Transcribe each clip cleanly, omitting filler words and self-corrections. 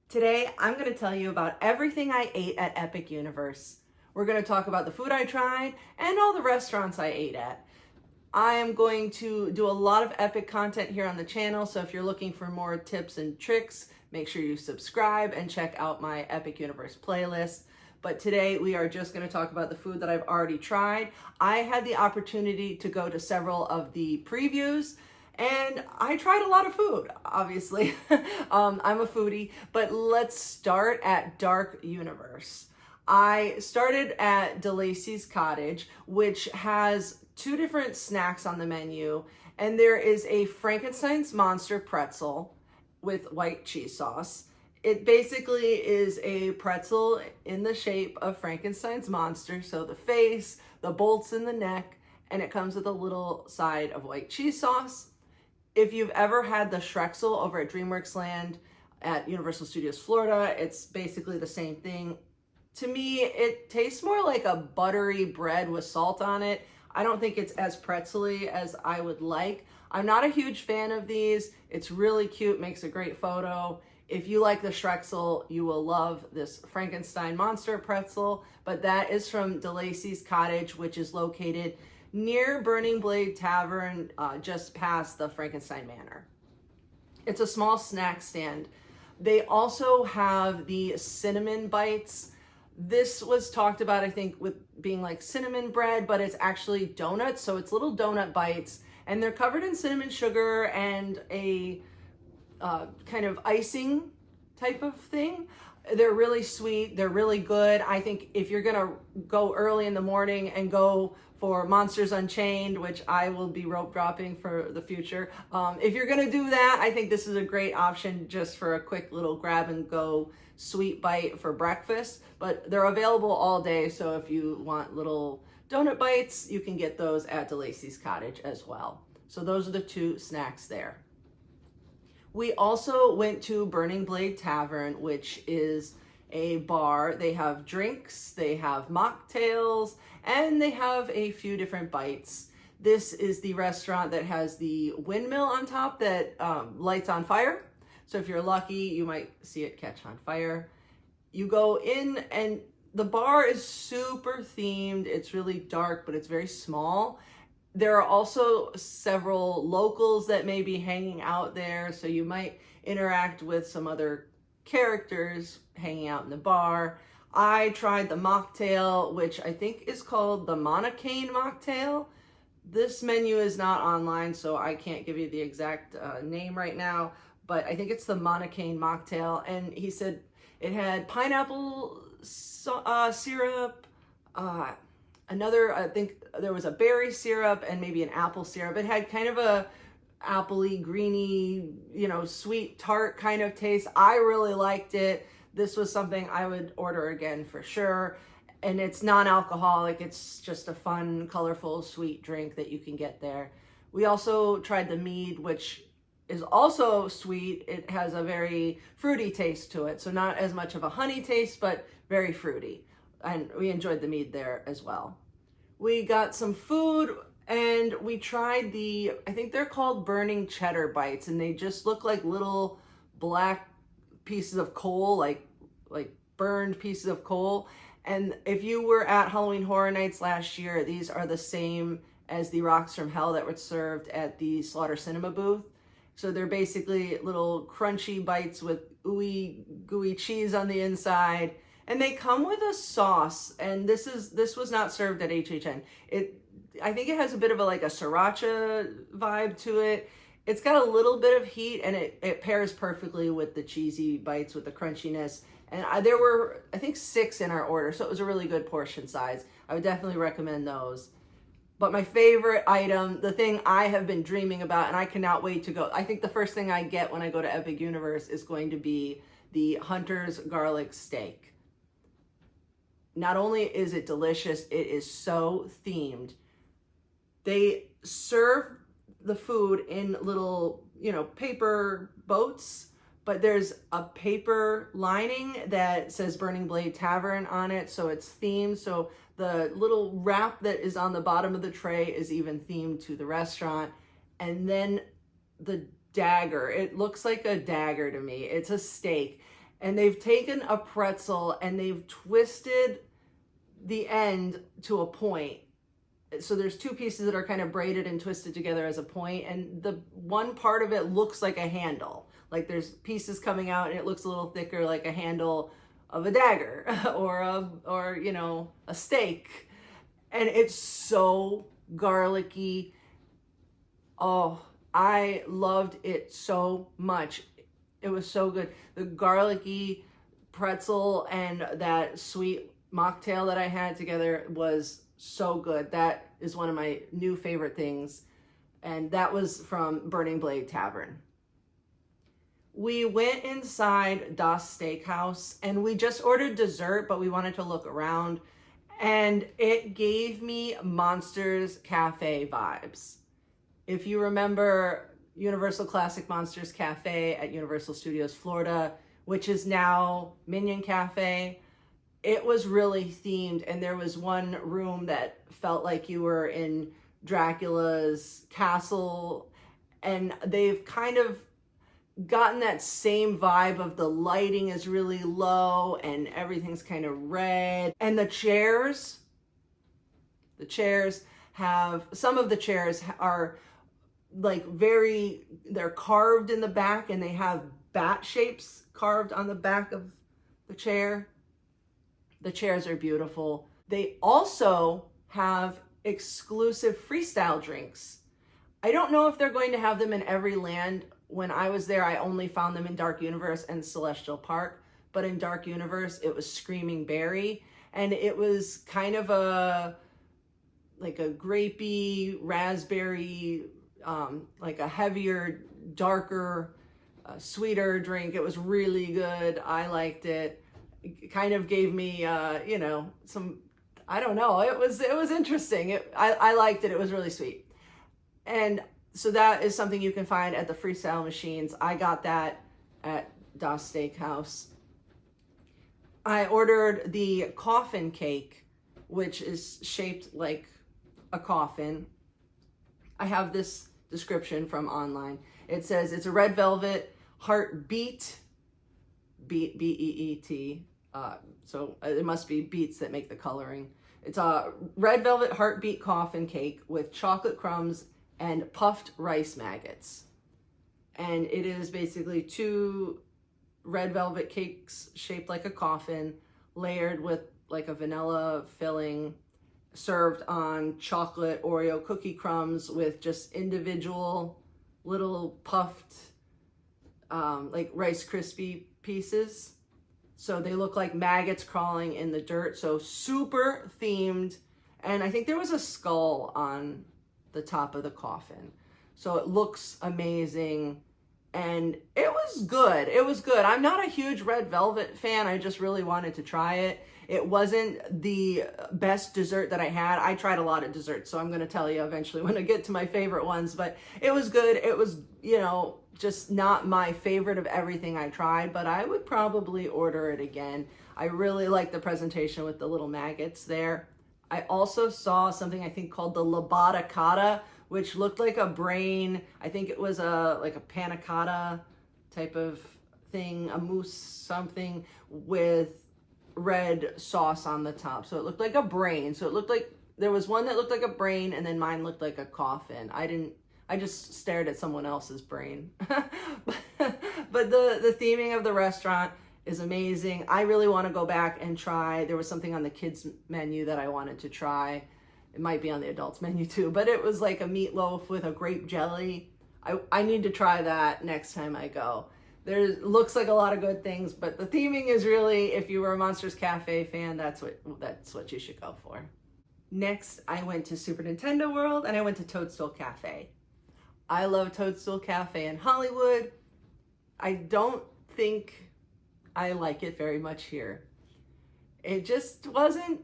Today, I'm going to tell you about everything I ate at Epic Universe. We're going to talk about the food I tried and all the restaurants I ate at. I am going to do a lot of Epic content here on the channel, so if you're looking for more tips and tricks, make sure you subscribe and check out my Epic Universe playlist. But today we are just going to talk about the food that I've already tried. I had the opportunity to go to several of the previews, and I tried a lot of food, obviously. I'm a foodie, but let's start at Dark Universe. I started at Lacey's Cottage, which has two different snacks on the menu, and there is a Frankenstein's monster pretzel with white cheese sauce. It basically is a pretzel in the shape of Frankenstein's monster, so the face, the bolts in the neck, and it comes with a little side of white cheese sauce. If you've ever had the Shrexel over at DreamWorks Land at Universal Studios Florida, it's basically the same thing. To me, it tastes more like a buttery bread with salt on it. I don't think it's as pretzel-y as I would like. I'm not a huge fan of these. It's really cute, makes a great photo. If you like the Shrexel, you will love this Frankenstein monster pretzel, but that is from Lacey's Cottage, which is located near Burning Blade Tavern, just past the Frankenstein Manor. It's a small snack stand. They also have the cinnamon bites. This was talked about, I think, with being like cinnamon bread, but it's actually donuts, so it's little donut bites, and they're covered in cinnamon sugar and a kind of icing type of thing. They're really sweet. They're really good. I think if you're gonna go early in the morning and go for Monsters Unchained, which I will be rope dropping for the future, if you're gonna do that, I think this is a great option just for a quick little grab and go sweet bite for breakfast. But they're available all day, so if you want little donut bites, you can get those at Lacey's Cottage as well. So those are the two snacks there. We also went to Burning Blade Tavern, which is a bar. They have drinks, they have mocktails, and they have a few different bites. This is the restaurant that has the windmill on top that lights on fire. So if you're lucky, you might see it catch on fire. You go in and the bar is super themed. It's really dark, but it's very small. There are also several locals that may be hanging out there, so you might interact with some other characters hanging out in the bar. I tried the mocktail, which I think is called the Monocane Mocktail. This menu is not online, so I can't give you the exact name right now, but I think it's the Monocane Mocktail, and he said it had pineapple syrup, I think there was a berry syrup and maybe an apple syrup. It had kind of a appley, greeny, sweet tart kind of taste. I really liked it. This was something I would order again for sure. And it's non-alcoholic. It's just a fun, colorful, sweet drink that you can get there. We also tried the Mead, which is also sweet. It has a very fruity taste to it. So not as much of a honey taste, but very fruity. And we enjoyed the Mead there as well. We got some food and we tried I think they're called burning cheddar bites, and they just look like little black pieces of coal, like burned pieces of coal. And if you were at Halloween Horror Nights last year, these are the same as the Rocks from Hell that were served at the Slaughter Cinema booth. So they're basically little crunchy bites with ooey gooey cheese on the inside. And they come with a sauce, and this was not served at HHN. I think it has a bit of a sriracha vibe to it. It's got a little bit of heat, and it pairs perfectly with the cheesy bites with the crunchiness. And there were, I think, 6 in our order, so it was a really good portion size. I would definitely recommend those. But my favorite item, the thing I have been dreaming about, and I cannot wait to go. I think the first thing I get when I go to Epic Universe is going to be the Hunter's Garlic Steak. Not only is it delicious, it is so themed. They serve the food in little, paper boats, but there's a paper lining that says Burning Blade Tavern on it, so it's themed. So the little wrap that is on the bottom of the tray is even themed to the restaurant. And then the dagger, it looks like a dagger to me. It's a steak. And they've taken a pretzel and they've twisted the end to a point. So there's two pieces that are kind of braided and twisted together as a point, and the one part of it looks like a handle. Like there's pieces coming out and it looks a little thicker, like a handle of a dagger or you know, a steak. And it's so garlicky. Oh, I loved it so much. It was so good. The garlicky pretzel and that sweet mocktail that I had together was so good. That is one of my new favorite things. And that was from Burning Blade Tavern. We went inside Das Stakehaus and we just ordered dessert, but we wanted to look around. And it gave me Monsters Cafe vibes. If you remember Universal Classic Monsters Cafe at Universal Studios Florida, which is now Minion Cafe, it was really themed, and there was one room that felt like you were in Dracula's castle, and they've kind of gotten that same vibe of the lighting is really low and everything's kind of red. And the chairs have, some of the chairs are like they're carved in the back, and they have bat shapes carved on the back of the chair. The chairs are beautiful. They also have exclusive freestyle drinks. I don't know if they're going to have them in every land. When I was there, I only found them in Dark Universe and Celestial Park. But in Dark Universe, it was Screaming Berry. And it was kind of like a grapey, raspberry, like a heavier, darker, sweeter drink. It was really good. I liked it. It kind of gave me, you know, some, I don't know. It was interesting. I liked it. It was really sweet. And so that is something you can find at the freestyle machines. I got that at Das Stakehaus. I ordered the coffin cake, which is shaped like a coffin. I have this description from online. It says it's a red velvet heart beet, B-E-E-T. So it must be beets that make the coloring. It's a red velvet heartbeat coffin cake with chocolate crumbs and puffed rice maggots. And it is basically 2 red velvet cakes shaped like a coffin, layered with like a vanilla filling, served on chocolate Oreo cookie crumbs with just individual little puffed like Rice Krispie pieces. So they look like maggots crawling in the dirt. So super themed. And I think there was a skull on the top of the coffin. So it looks amazing. And it was good. It was good. I'm not a huge red velvet fan. I just really wanted to try it. It wasn't the best dessert that I had. I tried a lot of desserts, so I'm going to tell you eventually when I get to my favorite ones. But it was good. It was, you know, just not my favorite of everything I tried, but I would probably order it again. I really like the presentation with the little maggots there. I also saw something I think called the labata cotta, which looked like a brain. I think it was like a panna cotta type of thing, a mousse something with red sauce on the top. So it looked like a brain. So it looked like there was one that looked like a brain, and then mine looked like a coffin. I just stared at someone else's brain. But the theming of the restaurant is amazing. I really want to go back and try. There was something on the kids menu that I wanted to try. It might be on the adults menu too, but it was like a meatloaf with a grape jelly. I need to try that next time I go. There looks like a lot of good things, but the theming is really, if you were a Monsters Cafe fan, that's what you should go for. Next, I went to Super Nintendo World and I went to Toadstool Cafe. I love Toadstool Cafe in Hollywood. I don't think I like it very much here. It just wasn't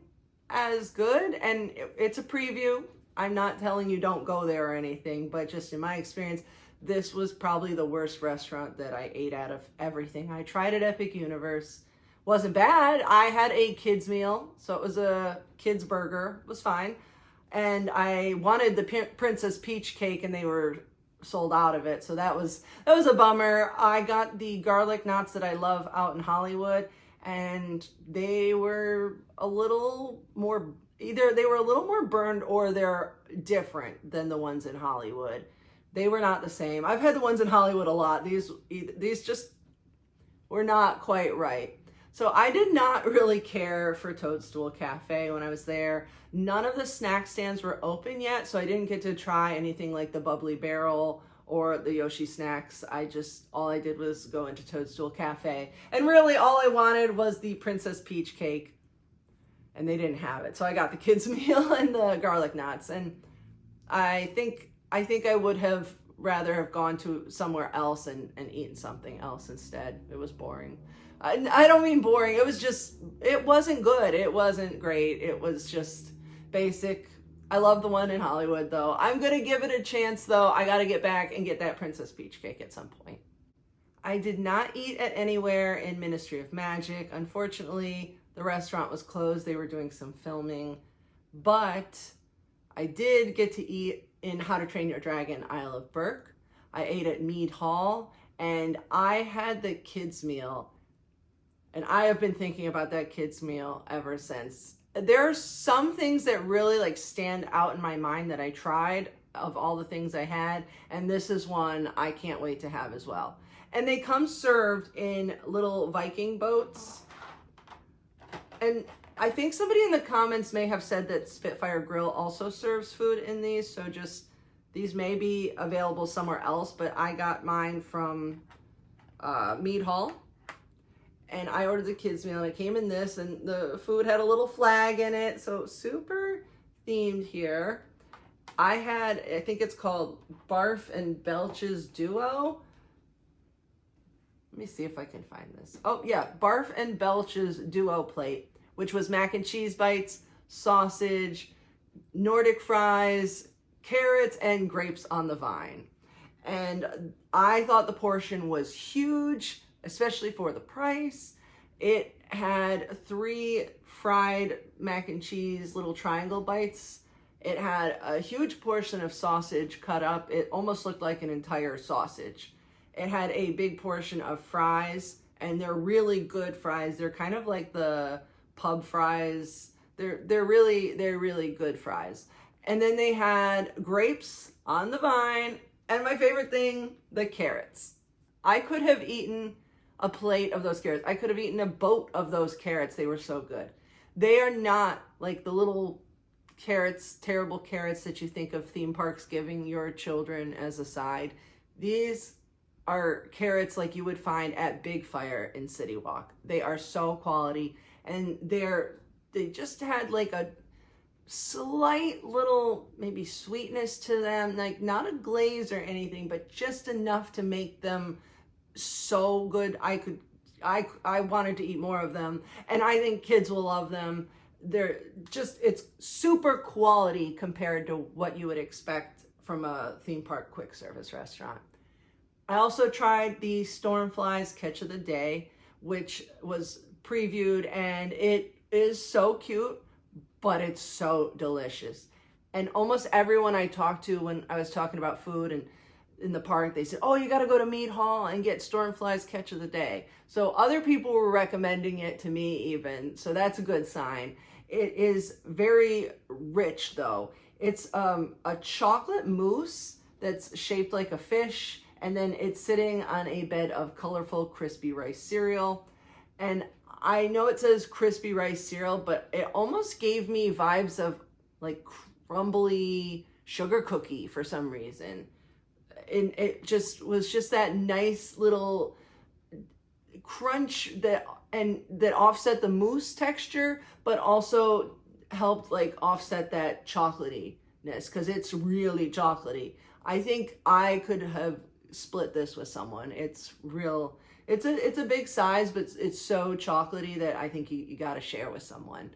as good, and it's a preview. I'm not telling you don't go there or anything, but just in my experience, this was probably the worst restaurant that I ate out of everything. I tried at Epic Universe. Wasn't bad. I had a kids meal, so it was a kids burger. It was fine. And I wanted the Princess Peach cake, and they were sold out of it. So that was a bummer. I got the garlic knots that I love out in Hollywood, and they were a little more, either they were a little more burned or they're different than the ones in Hollywood. They were not the same. I've had the ones in Hollywood a lot. These just were not quite right. So I did not really care for Toadstool Cafe when I was there. None of the snack stands were open yet, so I didn't get to try anything like the Bubbly Barrel or the Yoshi snacks. All I did was go into Toadstool Cafe. And really all I wanted was the Princess Peach cake, and they didn't have it. So I got the kids meal and the garlic knots. And I think I would have rather have gone to somewhere else and eaten something else instead. It was boring. I don't mean boring. It wasn't good. It wasn't great. It was just basic. I love the one in Hollywood though. I'm going to give it a chance though. I got to get back and get that Princess Peach cake at some point. I did not eat at anywhere in Ministry of Magic. Unfortunately, the restaurant was closed. They were doing some filming, but I did get to eat in How to Train Your Dragon Isle of Berk. I ate at Mead Hall, and I had the kids meal. And I have been thinking about that kids meal ever since. There are some things that really like stand out in my mind that I tried of all the things I had. And this is one I can't wait to have as well. And they come served in little Viking boats. And I think somebody in the comments may have said that Spitfire Grill also serves food in these. So just, these may be available somewhere else, but I got mine from Mead Hall. And I ordered the kids meal, and it came in this, and the food had a little flag in it, so super themed here. I think it's called Barf and Belch's Duo. Let me see if I can find this. Oh yeah, Barf and Belch's Duo plate, which was mac and cheese bites, sausage, Nordic fries, carrots, and grapes on the vine. And I thought the portion was huge, especially for the price. It had 3 fried mac and cheese little triangle bites. It had a huge portion of sausage cut up. It almost looked like an entire sausage. It had a big portion of fries, and they're really good fries. They're kind of like the pub fries. They're really good fries. And then they had grapes on the vine, and my favorite thing, the carrots. I could have eaten a plate of those carrots. I could have eaten a boat of those carrots. They were so good. They are not like the little carrots, terrible carrots that you think of theme parks giving your children as a side. These are carrots like you would find at Big Fire in City Walk. They are so quality, and they just had like a slight little maybe sweetness to them, like not a glaze or anything, but just enough to make them so good. I wanted to eat more of them, and I think kids will love them. It's super quality compared to what you would expect from a theme park quick service restaurant. I also tried the Stormflies Catch of the Day, which was previewed, and it is so cute, but it's so delicious. And almost everyone I talked to when I was talking about food and in the park, they said, oh, you got to go to Mead Hall and get Stormflies Catch of the Day. So other people were recommending it to me even. So that's a good sign. It is very rich though. It's a chocolate mousse that's shaped like a fish. And then it's sitting on a bed of colorful crispy rice cereal. And I know it says crispy rice cereal, but it almost gave me vibes of like crumbly sugar cookie for some reason. And it just was just that nice little crunch that offset the mousse texture, but also helped like offset that chocolatiness because it's really chocolatey. I think I could have split this with someone. It's a big size, but it's so chocolatey that I think you got to share with someone.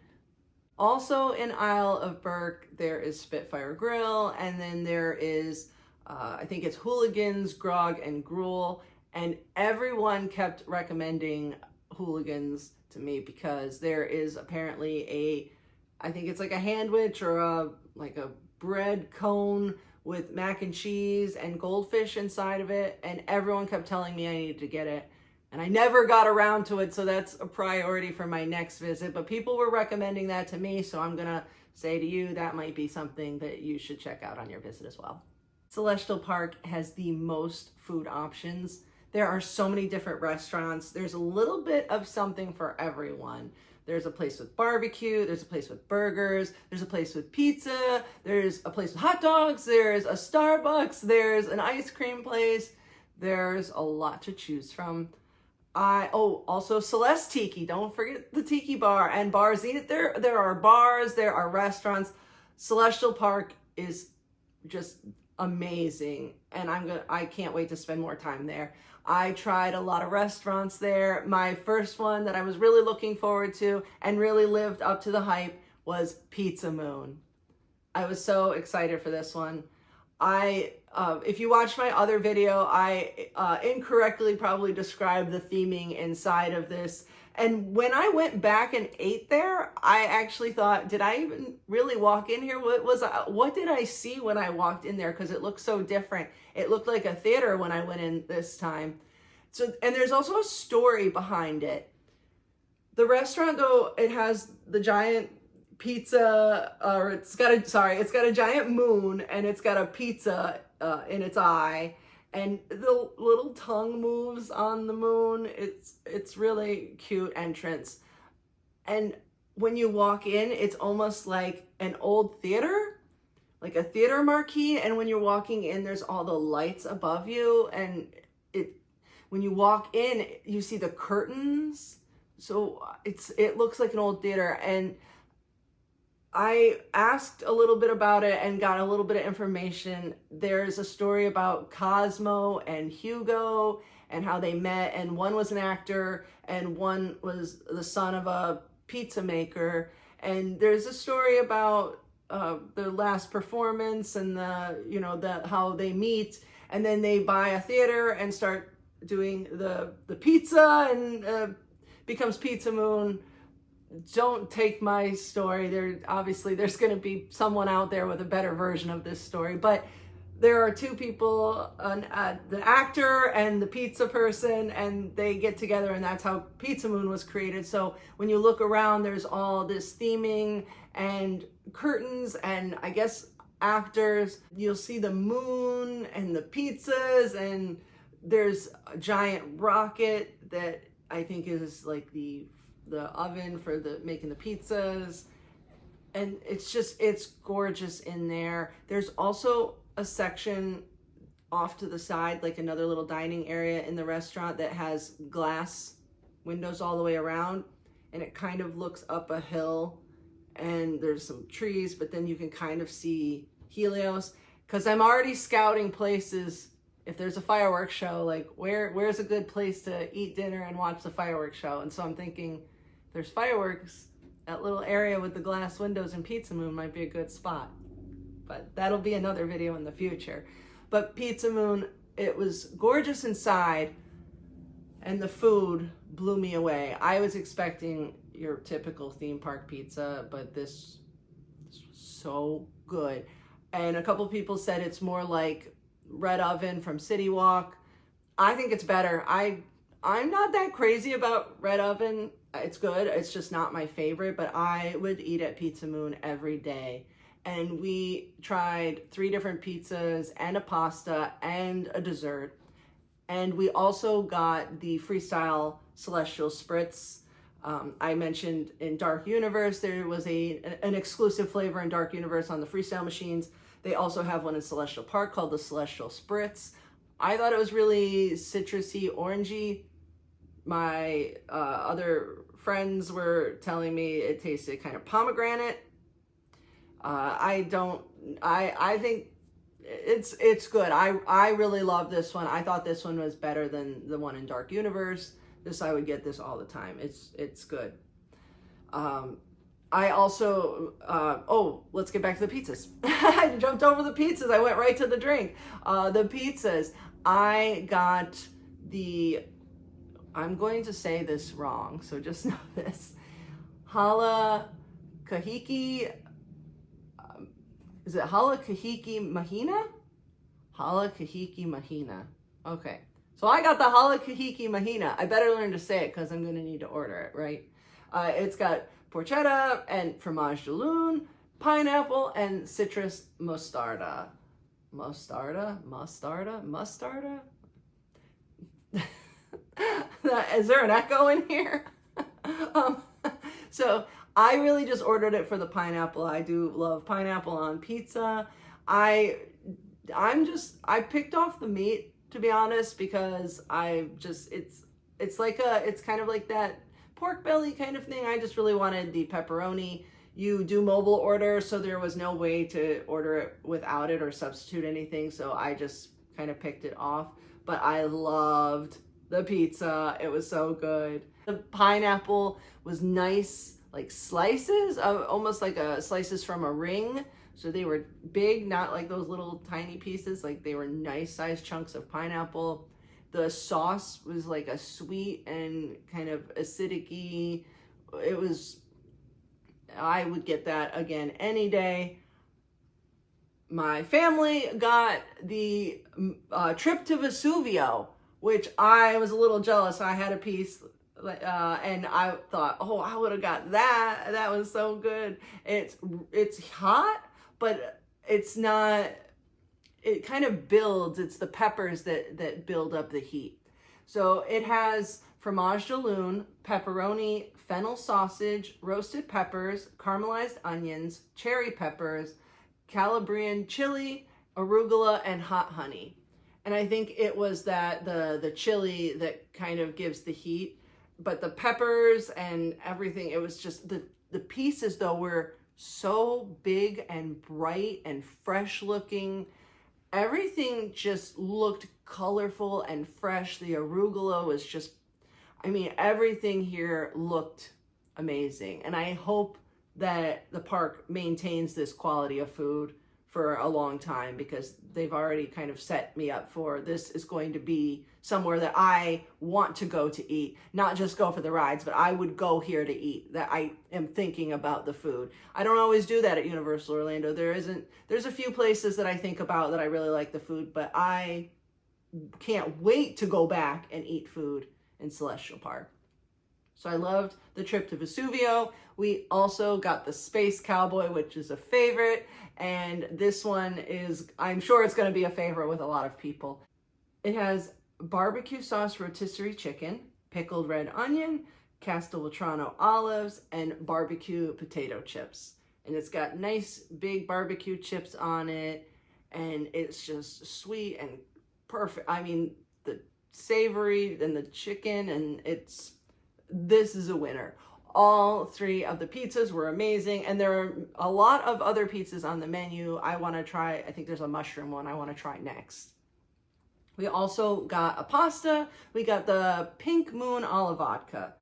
Also in Isle of Berk, there is Spitfire Grill, and then there is I think it's Hooligans, Grog, and Gruel, and everyone kept recommending Hooligans to me because there is apparently I think it's like a handwich or a bread cone with mac and cheese and goldfish inside of it, and everyone kept telling me I needed to get it. And I never got around to it, so that's a priority for my next visit. But people were recommending that to me, so I'm gonna say to you that might be something that you should check out on your visit as well. Celestial Park has the most food options. There are so many different restaurants. There's a little bit of something for everyone. There's a place with barbecue, there's a place with burgers, there's a place with pizza, there's a place with hot dogs, there's a Starbucks, there's an ice cream place. There's a lot to choose from. Also Celeste Tiki. Don't forget the Tiki Bar and bars. There are bars, there are restaurants. Celestial Park is just amazing, and I can't wait to spend more time there. I tried a lot of restaurants there. My first one that I was really looking forward to and really lived up to the hype was Pizza Moon. I was so excited for this one. If you watched my other video, I incorrectly probably described the theming inside of this. And when I went back and ate there, I actually thought, did I even really walk in here? What did I see when I walked in there? Because it looked so different. It looked like a theater when I went in this time. So, and there's also a story behind it. The restaurant, though, it has the giant pizza, or it's got a giant moon, and it's got a pizza in its eye, and the little tongue moves on the moon. It's really cute entrance. And when you walk in, it's almost like an old theater, like a theater marquee. And when you're walking in, there's all the lights above you, and when you walk in, you see the curtains. So it looks like an old theater. And I asked a little bit about it and got a little bit of information. There's a story about Cosmo and Hugo and how they met, and one was an actor and one was the son of a pizza maker. And there's a story about their last performance and how they meet, and then they buy a theater and start doing the pizza, and becomes Pizza Moon. Don't take my story. There's going to be someone out there with a better version of this story, but there are two people, the actor and the pizza person, and they get together, and that's how Pizza Moon was created. So when you look around, there's all this theming and curtains and I guess actors. You'll see the moon and the pizzas, and there's a giant rocket that I think is like the oven for making the pizzas. And it's gorgeous in there. There's also a section off to the side, like another little dining area in the restaurant, that has glass windows all the way around, and it kind of looks up a hill, and there's some trees, but then you can kind of see Helios. Because I'm already scouting places. If there's a fireworks show, like where's a good place to eat dinner and watch the fireworks show? And so I'm thinking, there's fireworks, that little area with the glass windows in Pizza Moon might be a good spot. But that'll be another video in the future. But Pizza Moon, it was gorgeous inside, and the food blew me away. I was expecting your typical theme park pizza, but this was so good. And a couple people said it's more like Red Oven from City Walk. I think it's better. I'm not that crazy about Red Oven. It's good. It's just not my favorite, but I would eat at Pizza Moon every day. And we tried 3 different pizzas and a pasta and a dessert. And we also got the freestyle celestial spritz. I mentioned in Dark Universe, there was an exclusive flavor in Dark Universe on the freestyle machines. They also have one in Celestial Park called the Celestial Spritz. I thought it was really citrusy, orangey. My other friends were telling me it tasted kind of pomegranate. I think it's good. I really love this one. I thought this one was better than the one in Dark Universe. I would get this all the time. It's good. I also, let's get back to the pizzas. I jumped over the pizzas. I went right to the drink. The pizzas. I got I'm going to say this wrong, so just know this. Hala Kahiki, is it Hala Kahiki Mahina? Halakahiki Mahina. Okay. So I got the Halakahiki Mahina. I better learn to say it because I'm going to need to order it, right? It's got porchetta and fromage de lune, pineapple, and citrus mostarda. Mostarda? Is there an echo in here? So I really just ordered it for the pineapple. I do love pineapple on pizza. I picked off the meat, to be honest, because it's kind of like that pork belly kind of thing. I just really wanted the pepperoni. You do mobile order, so there was no way to order it without it or substitute anything, so I just kind of picked it off. But I loved the pizza. It was so good. The pineapple was nice, like slices, almost like slices from a ring. So they were big, not like those little tiny pieces. Like they were nice sized chunks of pineapple. The sauce was like a sweet and kind of acidic-y. I would get that again any day. My family got the trip to Vesuvio, which I was a little jealous. I had a piece and I thought, oh, I would have got that. That was so good. It's hot, but it's not, it kind of builds. It's the peppers that build up the heat. So it has fromage de lune, pepperoni, fennel sausage, roasted peppers, caramelized onions, cherry peppers, Calabrian chili, arugula, and hot honey. And I think it was that the chili that kind of gives the heat, but the peppers and everything, it was just the pieces though were so big and bright and fresh looking. Everything just looked colorful and fresh. The arugula was just, I mean, everything here looked amazing. And I hope that the park maintains this quality of food for a long time, because they've already kind of set me up for this is going to be somewhere that I want to go to eat, not just go for the rides, but I would go here to eat, that I am thinking about the food. I don't always do that at Universal Orlando. There's a few places that I think about that I really like the food, but I can't wait to go back and eat food in Celestial Park. So I loved the trip to Vesuvio. We also got the Space Cowboy, which is a favorite. And this one is, I'm sure it's going to be a favorite with a lot of people. It has barbecue sauce rotisserie chicken, pickled red onion, Castelvetrano olives, and barbecue potato chips. And it's got nice big barbecue chips on it. And it's just sweet and perfect. I mean, the savory and the chicken, and this is a winner. All three of the pizzas were amazing, and there are a lot of other pizzas on the menu I want to try. I think there's a mushroom one I want to try next. We also got a pasta. We got the Pink Moon alla vodka.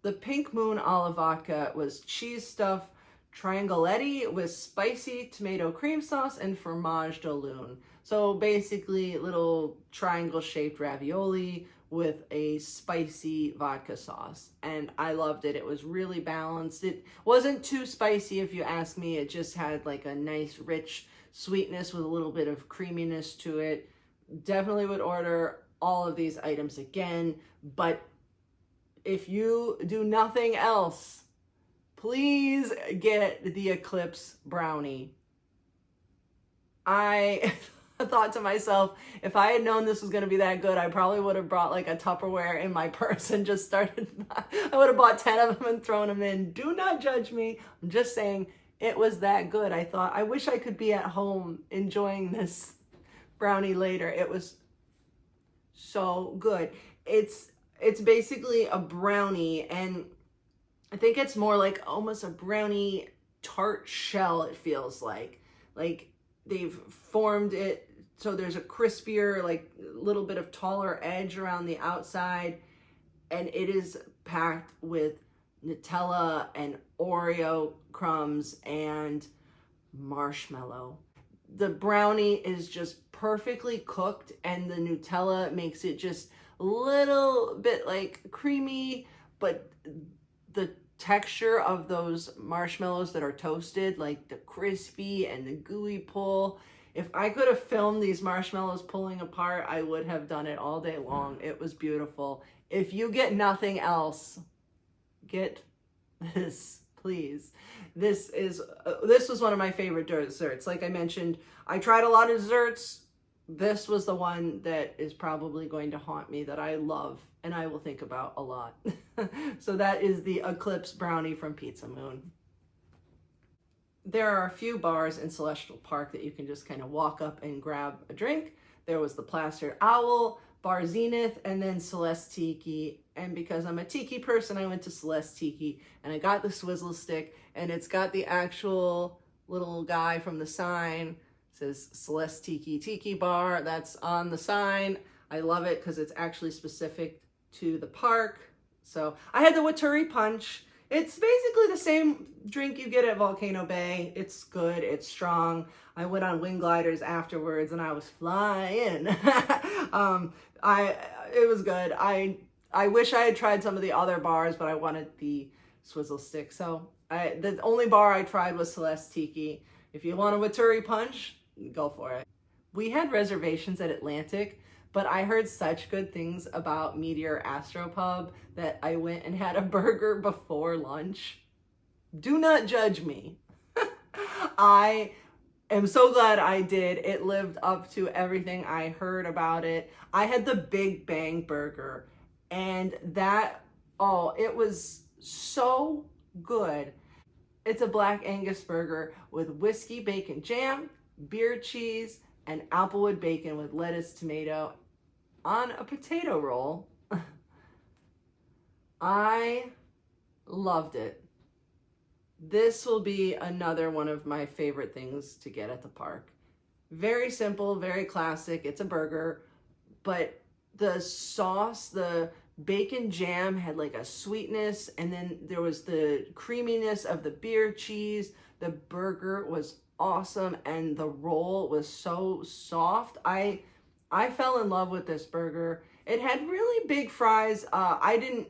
The Pink Moon alla vodka was cheese stuffed triangoletti with spicy tomato cream sauce and fromage de lune. So basically little triangle shaped ravioli with a spicy vodka sauce. And I loved it. It was really balanced. It wasn't too spicy if you ask me. It just had like a nice rich sweetness with a little bit of creaminess to it. Definitely would order all of these items again. But if you do nothing else, please get the Eclipse brownie. I thought to myself, if I had known this was going to be that good, I probably would have brought like a Tupperware in my purse and just started. I would have bought 10 of them and thrown them in. Do not judge me. I'm just saying it was that good. I thought, I wish I could be at home enjoying this brownie later. It was so good. It's basically a brownie, and I think it's more like almost a brownie tart shell, it feels like. Like they've formed it so there's a crispier, like little bit of taller edge around the outside, and it is packed with Nutella and Oreo crumbs and marshmallow. The brownie is just perfectly cooked, and the Nutella makes it just a little bit like creamy, but the texture of those marshmallows that are toasted, like the crispy and the gooey pull, If I could have filmed these marshmallows pulling apart, I would have done it all day long. It was beautiful. If you get nothing else, get this, please. This was one of my favorite desserts. Like I mentioned, I tried a lot of desserts. This was the one that is probably going to haunt me, that I love and I will think about a lot. So that is the Eclipse Brownie from Pizza Moon. There are a few bars in Celestial Park that you can just kind of walk up and grab a drink. There was the Plastered Owl, Bar Zenith, and then Celeste Tiki. And because I'm a tiki person, I went to Celeste Tiki and I got the swizzle stick, and it's got the actual little guy from the sign. It says Celeste Tiki Bar. That's on the sign. I love it because it's actually specific to the park. So I had the Waturi Punch. It's basically the same drink you get at Volcano Bay. It's good, it's strong. I went on wing gliders afterwards and I was flying. It was good. I wish I had tried some of the other bars, but I wanted the swizzle stick. So the only bar I tried was Celeste Tiki. If you want a Waturi Punch, go for it. We had reservations at Atlantic, but I heard such good things about Meteor Astropub that I went and had a burger before lunch. Do not judge me. I am so glad I did. It lived up to everything I heard about it. I had the Big Bang Burger, and it was so good. It's a Black Angus burger with whiskey bacon jam, beer cheese, and applewood bacon with lettuce, tomato, on a potato roll. I loved it. This will be another one of my favorite things to get at the park. Very simple, very classic. It's a burger, but the sauce, the bacon jam had like a sweetness, and then there was the creaminess of the beer cheese. The burger was awesome, and the roll was so soft. I fell in love with this burger. It had really big fries. I didn't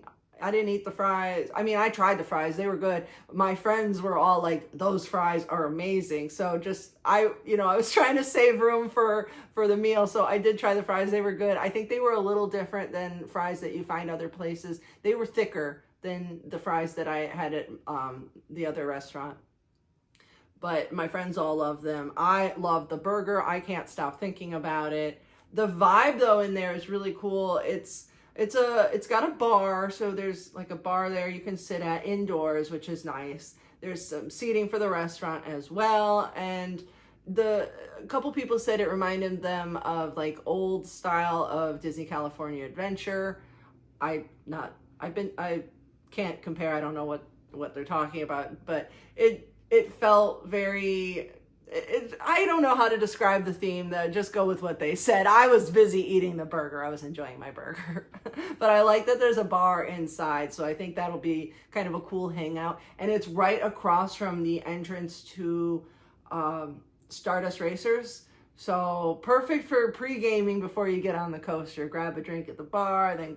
eat the fries. I mean, I tried the fries. They were good. My friends were all like, those fries are amazing. So I was trying to save room for the meal. So I did try the fries. They were good. I think they were a little different than fries that you find other places. They were thicker than the fries that I had at the other restaurant. But my friends all love them. I love the burger. I can't stop thinking about it. The vibe though in there is really cool. It's got a bar, so there's like a bar there you can sit at indoors, which is nice. There's some seating for the restaurant as well, and a couple people said it reminded them of like old style of Disney California Adventure. I can't compare. I don't know what they're talking about, but it felt very. I don't know how to describe the theme, though. Just go with what they said. I was busy eating the burger. I was enjoying my burger. But I like that there's a bar inside, so I think that'll be kind of a cool hangout. And it's right across from the entrance to Stardust Racers. So perfect for pre-gaming before you get on the coaster. Grab a drink at the bar, then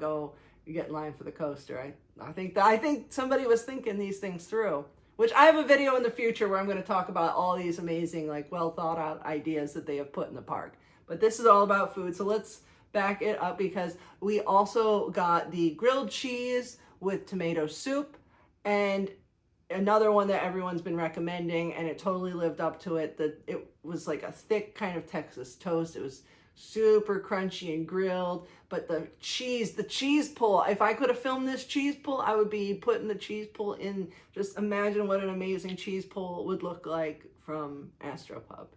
you get in line for the coaster. I think somebody was thinking these things through. Which I have a video in the future where I'm going to talk about all these amazing, like, well thought out ideas that they have put in the park. But this is all about food, so let's back it up, because we also got the grilled cheese with tomato soup, and another one that everyone's been recommending, and it totally lived up to it. It was like a thick kind of Texas toast. It was super crunchy and grilled, but the cheese pull, if I could have filmed this cheese pull, I would be putting the cheese pull in. Just imagine what an amazing cheese pull would look like from Astropub.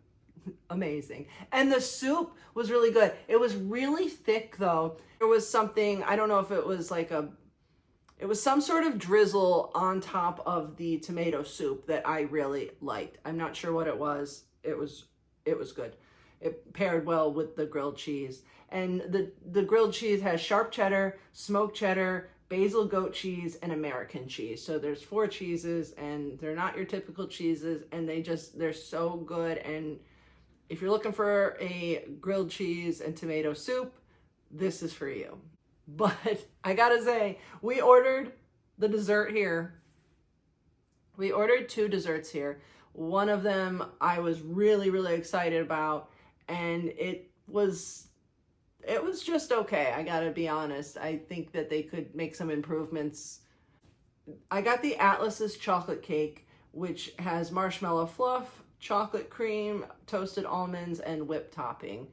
Amazing. And the soup was really good. It was really thick though. There was something, I don't know if it was like it was some sort of drizzle on top of the tomato soup that I really liked. I'm not sure what it was. It was good. It paired well with the grilled cheese. And the grilled cheese has sharp cheddar, smoked cheddar, basil goat cheese, and American cheese. So there's 4 cheeses, and they're not your typical cheeses, and they're so good. And if you're looking for a grilled cheese and tomato soup, this is for you. But I gotta say, we ordered the dessert here. We ordered 2 desserts here. One of them I was really, really excited about. and it was just okay. I gotta be honest. I think that they could make some improvements. I got the Atlas's chocolate cake, which has marshmallow fluff, chocolate cream, toasted almonds, and whipped topping.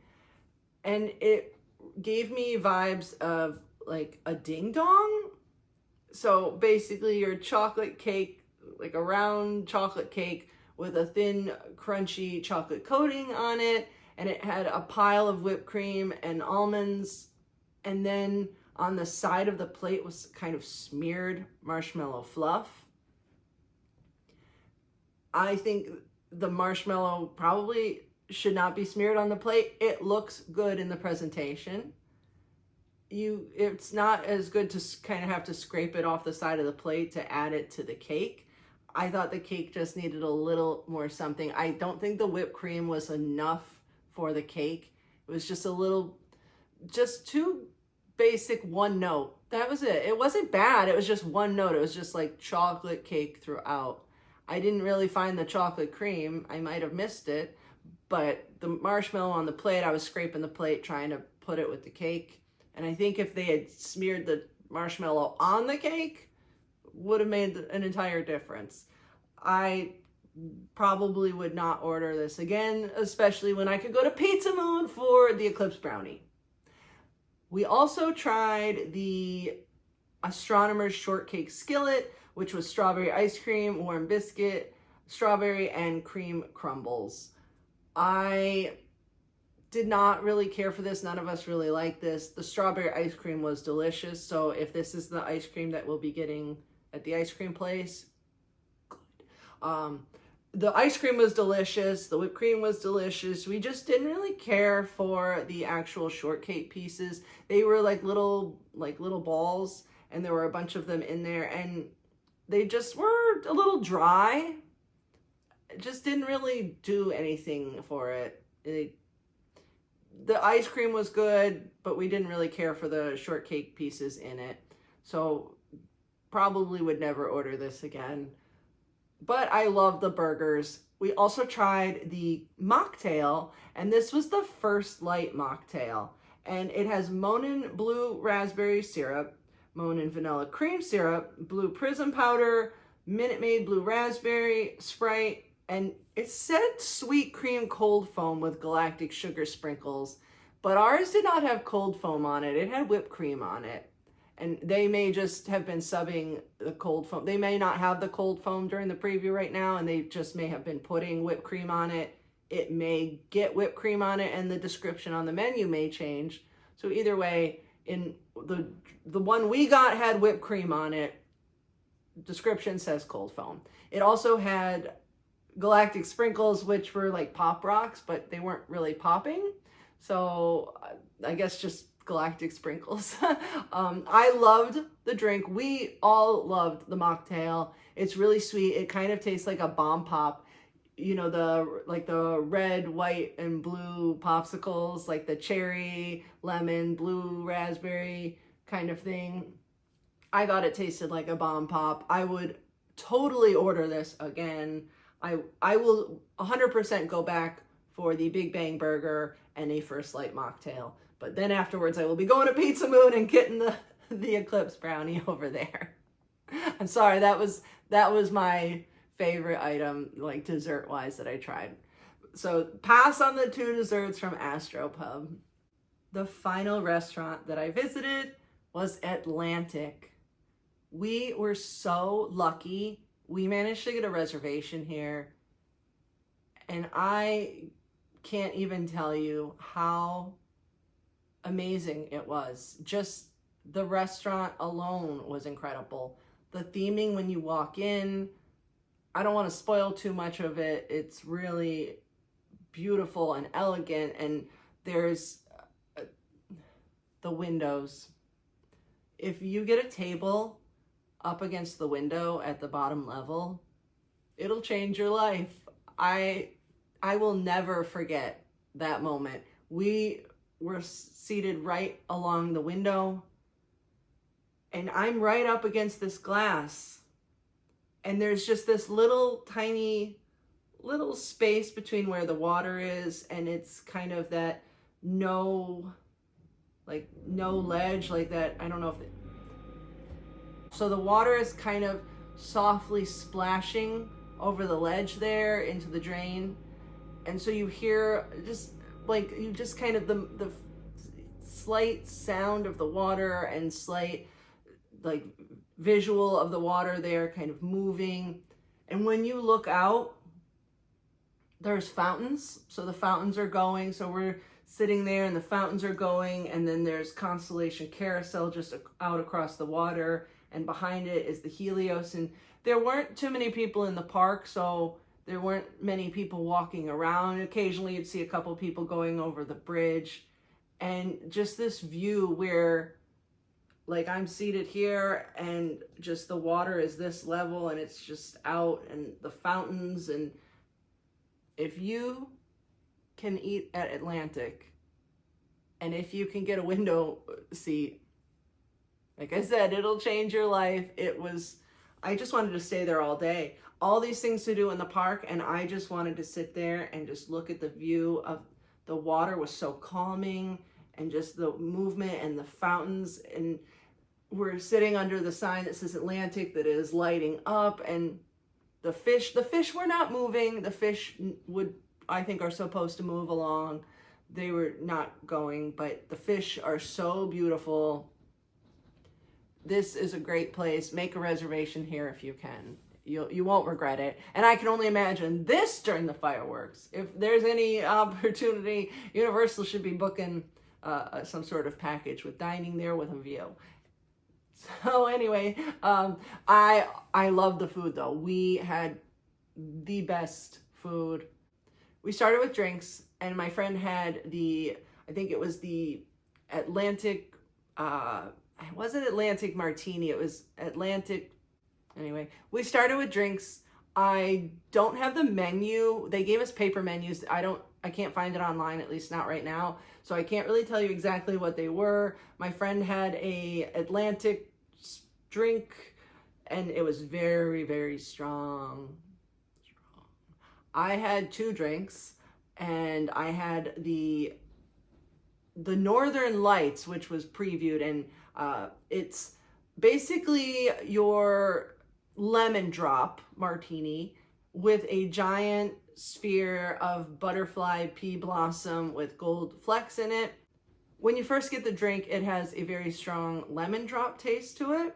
And it gave me vibes of like a ding dong. So basically your chocolate cake, like a round chocolate cake with a thin, crunchy chocolate coating on it. And it had a pile of whipped cream and almonds. And then on the side of the plate was kind of smeared marshmallow fluff. I think the marshmallow probably should not be smeared on the plate. It looks good in the presentation. It's not as good to kind of have to scrape it off the side of the plate to add it to the cake. I thought the cake just needed a little more something. I don't think the whipped cream was enough for the cake. It was just just too basic, one note. That was it. It wasn't bad. It was just one note. It was just like chocolate cake throughout. I didn't really find the chocolate cream. I might have missed it, but the marshmallow on the plate, I was scraping the plate trying to put it with the cake. And I think if they had smeared the marshmallow on the cake, would have made an entire difference. I probably would not order this again, especially when I could go to Pizza Moon for the Eclipse Brownie. We also tried the Astronomer's Shortcake Skillet, which was strawberry ice cream, warm biscuit, strawberry, and cream crumbles. I did not really care for this. None of us really liked this. The strawberry ice cream was delicious. So if this is the ice cream that we'll be getting at the ice cream place, good. The ice cream was delicious. The whipped cream was delicious. We just didn't really care for the actual shortcake pieces. They were like little balls, and there were a bunch of them in there, and they just were a little dry. It just didn't really do anything for it. The ice cream was good, but we didn't really care for the shortcake pieces in it. So probably would never order this again. But I love the burgers. We also tried the mocktail, and this was the First Light mocktail. And it has Monin blue raspberry syrup, Monin vanilla cream syrup, blue prism powder, Minute Maid blue raspberry, Sprite, and it said sweet cream cold foam with galactic sugar sprinkles. But ours did not have cold foam on it. It had whipped cream on it. And they may just have been subbing the cold foam. They may not have the cold foam during the preview right now, and they just may have been putting whipped cream on it. It may get whipped cream on it, and the description on the menu may change. So either way, in the one we got had whipped cream on it. Description says cold foam. It also had galactic sprinkles, which were like pop rocks, but they weren't really popping. So I guess just galactic sprinkles. I loved the drink. We all loved the mocktail. It's really sweet. It kind of tastes like a bomb pop. You know, the red, white, and blue popsicles, like the cherry, lemon, blue, raspberry kind of thing. I thought it tasted like a bomb pop. I would totally order this again. I will 100% go back for the Big Bang Burger and a First Light mocktail. But then afterwards, I will be going to Pizza Moon and getting the Eclipse Brownie over there. I'm sorry, that was my favorite item, like dessert-wise, that I tried. So pass on the 2 desserts from Astropub. The final restaurant that I visited was Atlantic. We were so lucky. We managed to get a reservation here, and I can't even tell you how amazing it was. Just the restaurant alone was incredible. The theming when you walk in, I don't want to spoil too much of it. It's really beautiful and elegant, and there's the windows. If you get a table up against the window at the bottom level, it'll change your life. I will never forget that moment. We were seated right along the window, and I'm right up against this glass, and there's just this little tiny little space between where the water is, and it's kind of that no ledge, like that. I don't know if it, so the water is kind of softly splashing over the ledge there into the drain. And so you hear just kind of the slight sound of the water and slight like visual of the water there kind of moving. And when you look out, there's fountains. So the fountains are going. So we're sitting there and the fountains are going. And then there's Constellation Carousel just out across the water. And behind it is the Helios. And there weren't too many people in the park, so there weren't many people walking around. Occasionally you'd see a couple people going over the bridge. And just this view where like I'm seated here and just the water is this level and it's just out, and the fountains. And if you can eat at Atlantic and if you can get a window seat, like I said, it'll change your life. I just wanted to stay there all day. All these things to do in the park, and I just wanted to sit there and just look at the view of the water. Was so calming, and just the movement and the fountains. And we're sitting under the sign that says Atlantic that is lighting up, and the fish were not moving. The fish I think are supposed to move along. They were not going, but the fish are so beautiful. This is a great place. Make a reservation here if you can. You won't regret it. And I can only imagine this during the fireworks. If there's any opportunity, Universal should be booking some sort of package with dining there with a view. So anyway, I love the food though. We had the best food. We started with drinks, and my friend had I think it was the Atlantic, it wasn't Atlantic Martini, it was Atlantic. Anyway, we started with drinks. I don't have the menu. They gave us paper menus. I can't find it online, at least not right now. So I can't really tell you exactly what they were. My friend had a Atlantic drink, and it was very, very strong. I had 2 drinks, and I had the Northern Lights, which was previewed, and it's basically your lemon drop martini with a giant sphere of butterfly pea blossom with gold flecks in it. When you first get the drink, it has a very strong lemon drop taste to it.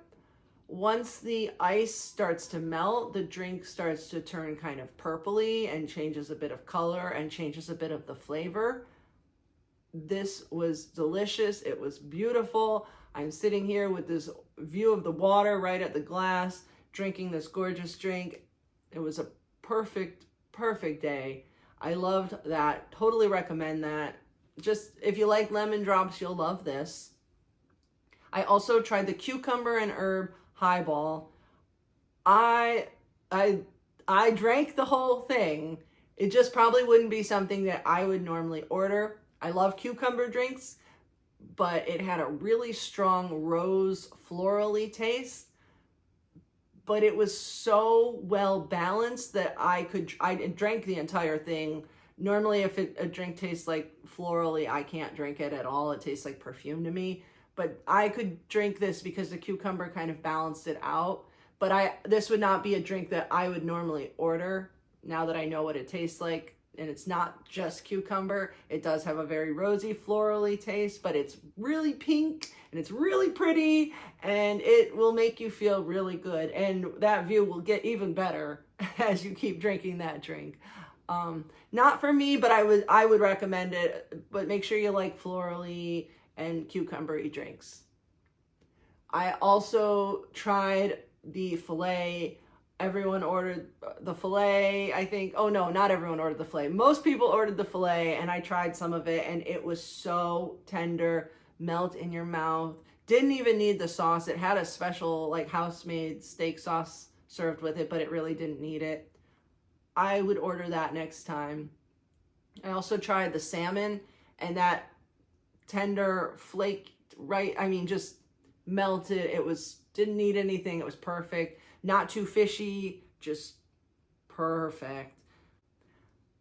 Once the ice starts to melt, the drink starts to turn kind of purpley and changes a bit of color and changes a bit of the flavor. This was delicious. It was beautiful. I'm sitting here with this view of the water right at the glass, drinking this gorgeous drink. It was a perfect, perfect day. I loved that. Totally recommend that. Just if you like lemon drops, you'll love this. I also tried the cucumber and herb highball. I drank the whole thing. It just probably wouldn't be something that I would normally order. I love cucumber drinks, but it had a really strong rose florally taste. But it was so well balanced that I drank the entire thing. Normally, if a drink tastes like florally, I can't drink it at all. It tastes like perfume to me. But I could drink this because the cucumber kind of balanced it out. But this would not be a drink that I would normally order now that I know what it tastes like. And it's not just cucumber. It does have a very rosy, florally taste, but it's really pink and it's really pretty, and it will make you feel really good. And that view will get even better as you keep drinking that drink. Not for me, but I would recommend it. But make sure you like florally and cucumbery drinks. I also tried the filet. Everyone ordered the filet, I think. Oh no, not everyone ordered the filet. Most people ordered the filet, and I tried some of it, and it was so tender, melt in your mouth. Didn't even need the sauce. It had a special like house-made steak sauce served with it, but it really didn't need it. I would order that next time. I also tried the salmon, and that tender flake, just melted. It didn't need anything. It was perfect. Not too fishy, just perfect.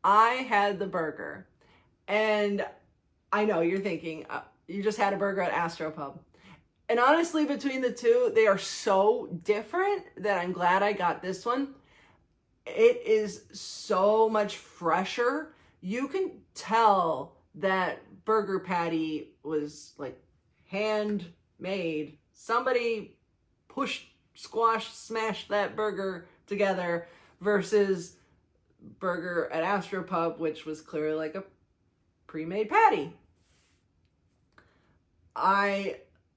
I had the burger, and I know you're thinking, you just had a burger at Astropub. And honestly, between the two, they are so different that I'm glad I got this one. It is so much fresher. You can tell that burger patty was like handmade. Somebody pushed, squashed, smashed that burger together versus burger at Astropub, which was clearly like a pre-made patty. I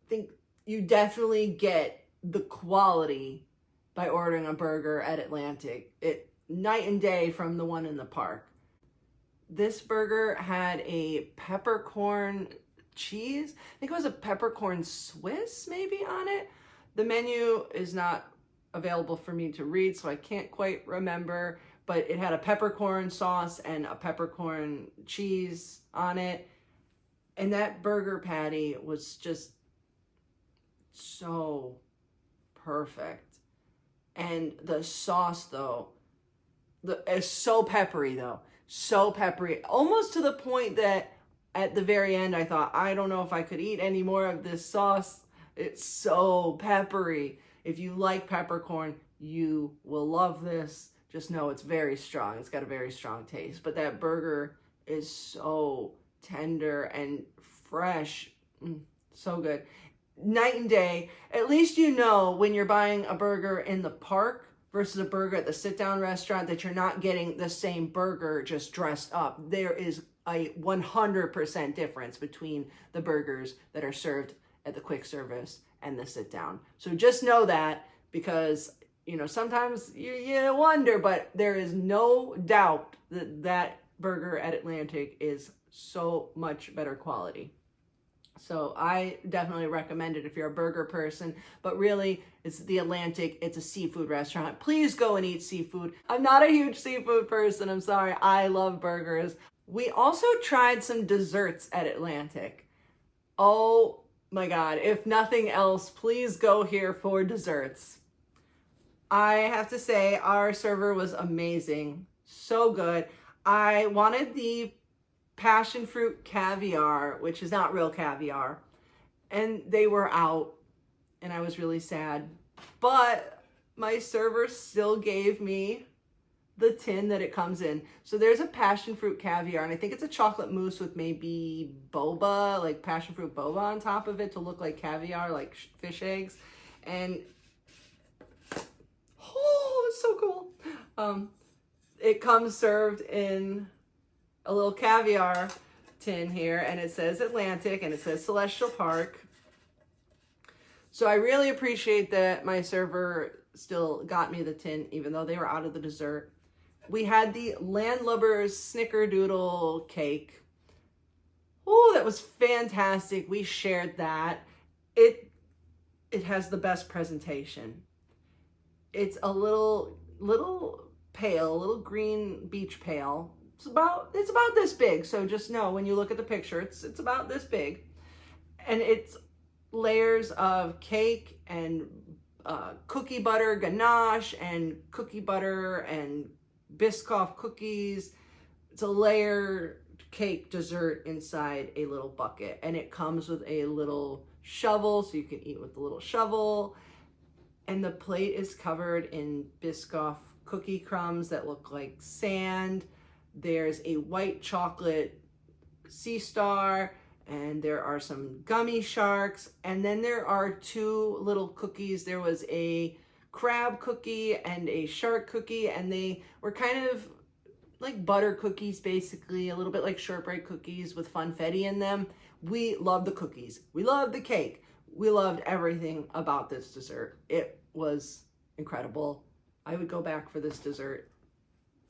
think you definitely get the quality by ordering a burger at Atlantic. It night and day from the one in the park. This burger had a peppercorn cheese. I think it was a peppercorn Swiss maybe on it. The menu is not available for me to read, so I can't quite remember, but it had a peppercorn sauce and a peppercorn cheese on it. And that burger patty was just so perfect. And the sauce, though, is so peppery, though. So peppery. Almost to the point that at the very end, I thought, I don't know if I could eat any more of this sauce. It's so peppery. If you like peppercorn, you will love this. Just know it's very strong. It's got a very strong taste. But that burger is so tender and fresh. So good. Night and day. At least you know when you're buying a burger in the park versus a burger at the sit-down restaurant that you're not getting the same burger just dressed up. There is a 100% difference between the burgers that are served at the quick service and the sit-down. So just know that, because sometimes you wonder, but there is no doubt that that burger at Atlantic is so much better quality. So I definitely recommend it if you're a burger person, but really it's the Atlantic. It's a seafood restaurant. Please go and eat seafood. I'm not a huge seafood person. I'm sorry. I love burgers. We also tried some desserts at Atlantic. Oh my God. If nothing else, please go here for desserts. I have to say our server was amazing. So good. I wanted the passion fruit caviar, which is not real caviar, and they were out, and I was really sad. But my server still gave me the tin that it comes in. So there's a passion fruit caviar, and I think it's a chocolate mousse with maybe boba, like passion fruit boba on top of it to look like caviar, like fish eggs. And oh, it's so cool. It comes served in a little caviar tin here, and it says Atlantic and it says Celestial Park. So I really appreciate that my server still got me the tin even though they were out of the dessert. We had the Landlubber's Snickerdoodle cake. Oh, that was fantastic. We shared that. It has the best presentation. It's a little pail, a little green beach pail. It's about this big, so just know when you look at the picture, it's about this big, and it's layers of cake and cookie butter ganache and cookie butter and Biscoff cookies. It's a layer cake dessert inside a little bucket, and it comes with a little shovel, so you can eat with the little shovel. And the plate is covered in Biscoff cookie crumbs that look like sand. There's a white chocolate sea star, and there are some gummy sharks, and then there are two little cookies. There was a crab cookie and a shark cookie, and they were kind of like butter cookies, basically, a little bit like shortbread cookies with funfetti in them. We love the cookies. We love the cake. We loved everything about this dessert. It was incredible. I would go back for this dessert.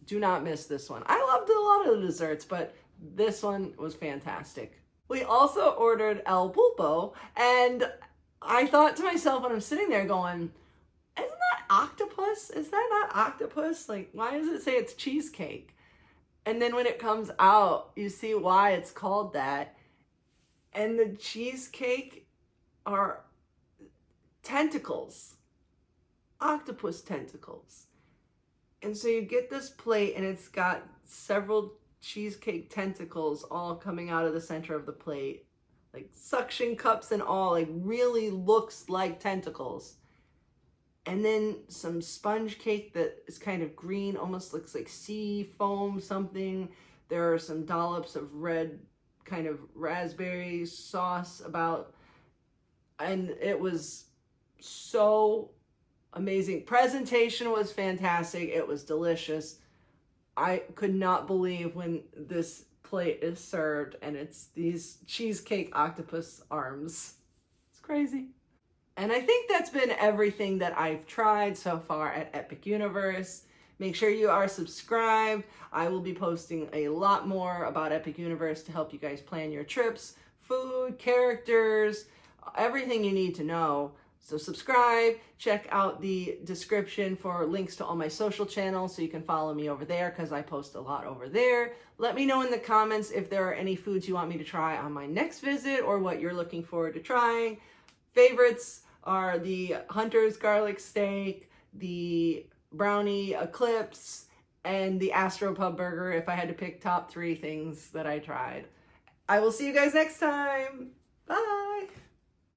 Do not miss this one. I loved a lot of the desserts, but this one was fantastic. We also ordered El Pulpo, and I thought to myself when I'm sitting there going, isn't that octopus? Is that not octopus? Like, why does it say it's cheesecake? And then when it comes out, you see why it's called that. And the cheesecake are tentacles, octopus tentacles. And so you get this plate and it's got several cheesecake tentacles all coming out of the center of the plate. Like suction cups and all, like really looks like tentacles. And then some sponge cake that is kind of green, almost looks like sea foam something. There are some dollops of red kind of raspberry sauce about, and it was so amazing. Presentation was fantastic. It was delicious. I could not believe when this plate is served and it's these cheesecake octopus arms. It's crazy. And I think that's been everything that I've tried so far at Epic Universe. Make sure you are subscribed. I will be posting a lot more about Epic Universe to help you guys plan your trips, food, characters, everything you need to know. So subscribe, check out the description for links to all my social channels so you can follow me over there because I post a lot over there. Let me know in the comments if there are any foods you want me to try on my next visit or what you're looking forward to trying. Favorites are the Hunter's garlic steak, the brownie eclipse, and the Astropub burger if I had to pick top 3 things that I tried. I will see you guys next time. Bye!